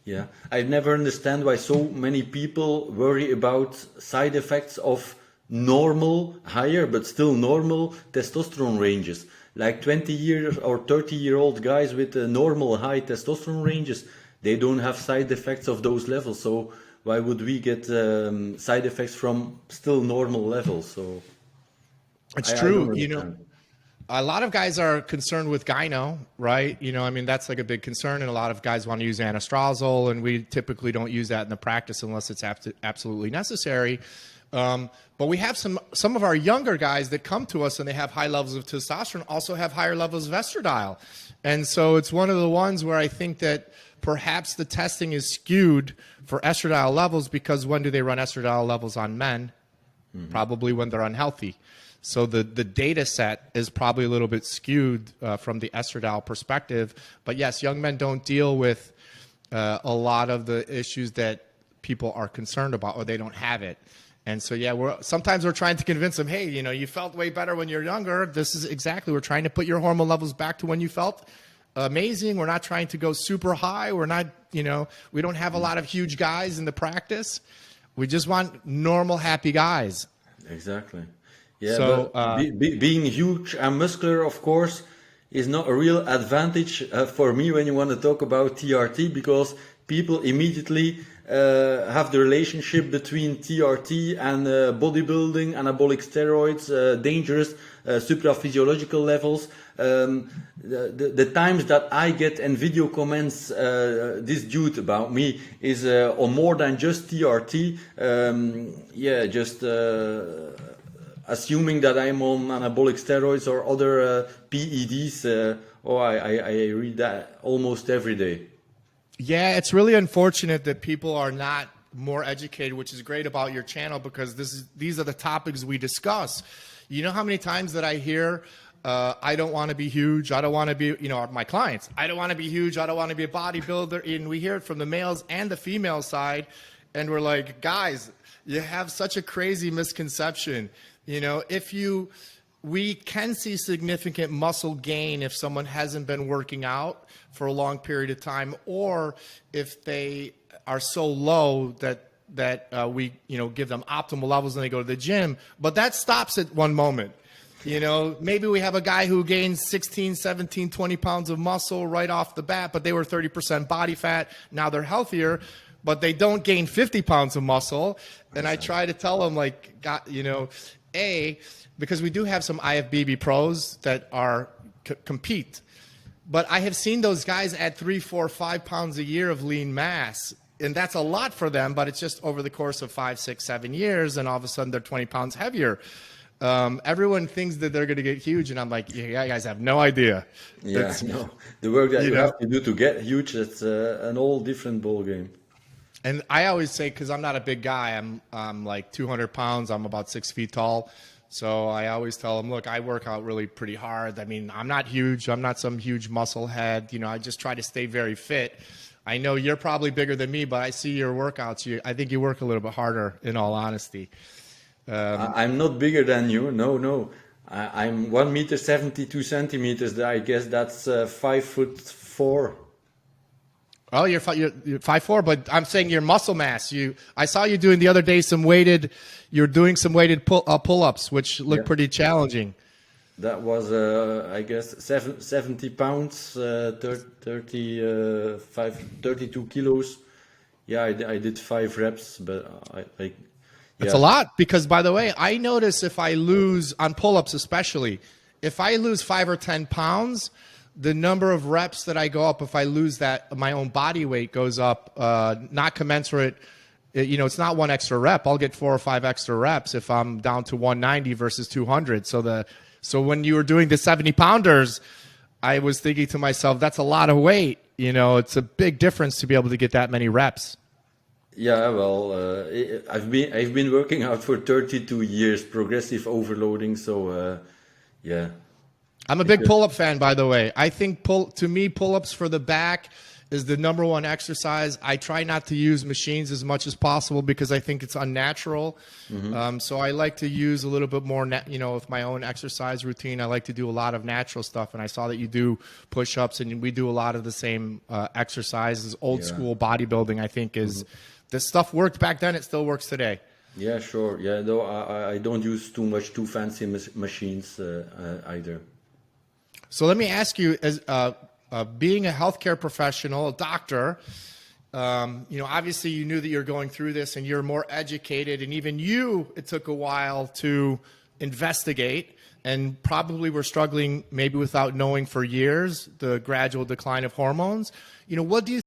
Yeah, I never understand why so many people worry about side effects of normal, higher but still normal testosterone ranges. Like 20-year or 30-year-old guys with normal high testosterone ranges, they don't have side effects of those levels. So why would we get side effects from still normal levels? So It's I don't true. understand. A lot of guys are concerned with gyno, right? I mean, that's like a big concern, and a lot of guys want to use anastrozole, and we typically don't use that in the practice unless it's absolutely necessary. But we have some of our younger guys that come to us and they have high levels of testosterone, also have higher levels of estradiol. And so it's one of the ones where I think that perhaps the testing is skewed for estradiol levels, because when do they run estradiol levels on men? Probably when they're unhealthy. So the data set is probably a little bit skewed from the estradiol perspective. But yes, young men don't deal with a lot of the issues that people are concerned about, or they don't have it. And so, yeah, sometimes we're trying to convince them, hey, you felt way better when you're younger. This is exactly, we're trying to put your hormone levels back to when you felt amazing. We're not trying to go super high. We're not, we don't have a lot of huge guys in the practice. We just want normal, happy guys. Exactly. Yeah, So, but being huge and muscular, of course, is not a real advantage for me when you want to talk about TRT, because people immediately have the relationship between TRT and bodybuilding, anabolic steroids, dangerous supraphysiological levels. The times that I get in video comments, this dude about me is on more than just TRT. Yeah, just assuming that I'm on anabolic steroids or other PEDs. I read that almost every day. yeah, it's really unfortunate that people are not more educated, which is great about your channel, because these are the topics we discuss. You know how many times that I hear, I don't want to be huge, I don't want to be, my clients, I don't want to be huge, I don't want to be a bodybuilder. And we hear it from the males and the female side. And we're like, guys, you have such a crazy misconception. We can see significant muscle gain if someone hasn't been working out for a long period of time, or if they are so low that we give them optimal levels and they go to the gym. But that stops at one moment. Maybe we have a guy who gains 16, 17, 20 pounds of muscle right off the bat, but they were 30% body fat. Now they're healthier, but they don't gain 50 pounds of muscle. And I try to tell them, like, because we do have some IFBB pros that are compete, but I have seen those guys add 3, 4, 5 pounds a year of lean mass, and that's a lot for them. But it's just over the course of 5, 6, 7 years, and all of a sudden they're 20 pounds heavier. Everyone thinks that they're going to get huge, and I'm like, yeah, guys have no idea. Yeah, no, the work that you have to do to get huge, it's an all different ball game. And I always say, because I'm not a big guy, I'm like 200 pounds, I'm about 6 feet tall. So I always tell them, look, I work out really pretty hard. I mean, I'm not huge. I'm not some huge muscle head. I just try to stay very fit. I know you're probably bigger than me, but I see your workouts. I think you work a little bit harder, in all honesty. I'm not bigger than you. No. I'm 1 meter 72 centimeters. I guess that's 5'4". Oh, you're 5'4", but I'm saying your muscle mass. I saw you doing the other day you're doing some weighted pull-ups, which look pretty challenging. That was, I guess, 70 pounds, 32 kilos. Yeah, I did 5 reps, but It's a lot, because, by the way, I notice if I lose, on pull-ups especially, if I lose 5 or 10 pounds, the number of reps that I go up, if I lose that, my own body weight goes up, not commensurate. It's not 1 extra rep. I'll get 4 or 5 extra reps if I'm down to 190 versus 200. So when you were doing the 70 pounders, I was thinking to myself, that's a lot of weight. It's a big difference to be able to get that many reps. Yeah, well, I've been working out for 32 years, progressive overloading. So, yeah. I'm a big pull-up fan, by the way. I think pull-ups for the back is the number one exercise. I try not to use machines as much as possible because I think it's unnatural. So I like to use a little bit more, with my own exercise routine. I like to do a lot of natural stuff. And I saw that you do push-ups, and we do a lot of the same exercises. Old school bodybuilding, I think, is this stuff worked back then. It still works today. Yeah, sure. Yeah, though I don't use too fancy machines either. So let me ask you, as being a healthcare professional, a doctor, obviously you knew that you're going through this and you're more educated, and even you, it took a while to investigate and probably were struggling maybe without knowing for years the gradual decline of hormones. What do you